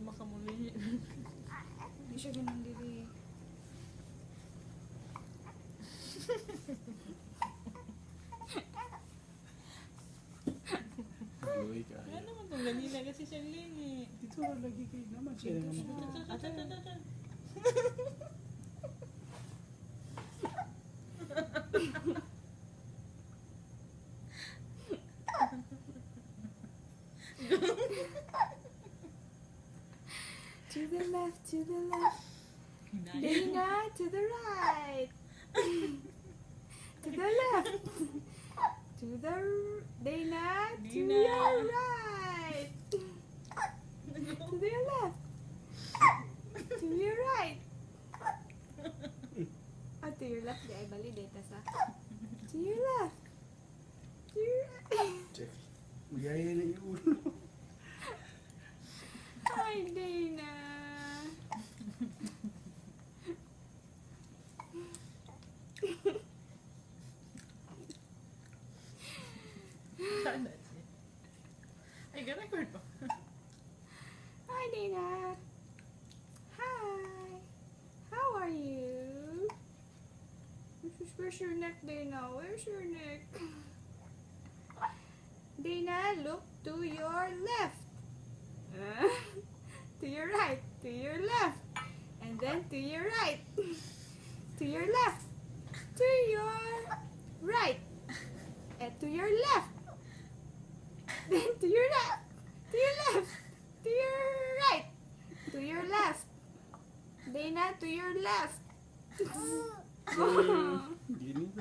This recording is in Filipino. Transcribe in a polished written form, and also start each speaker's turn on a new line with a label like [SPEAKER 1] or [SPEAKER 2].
[SPEAKER 1] makamuli.
[SPEAKER 2] Hindi siya ganun dili.
[SPEAKER 3] Luwi ka.
[SPEAKER 1] Ano naman itong ganila kasi siya lini.
[SPEAKER 3] Dito na lagi kayo naman. Siya na naman.
[SPEAKER 1] Atat.
[SPEAKER 2] To the left, to the left. Dana, to the right. To the left. To the Dana, to
[SPEAKER 1] Dana.
[SPEAKER 2] your right. To your left. To your right. Oh, to your left. Di ay bali data sa. To your left. To your right.
[SPEAKER 3] Check. Magaya na yung ulo.
[SPEAKER 2] Hi, Dana.
[SPEAKER 1] Saan na siya? Ay, record pa.
[SPEAKER 2] Hi, Dana. Hi. How are you? Where's your neck, Dana? Where's your neck? Dana, look to your left. To your right. To your left. And then to your right. To your left. To your right. And to your left. Then to your left. To your left. To your right. To your left. Dana, to your left.
[SPEAKER 3] Gini ba?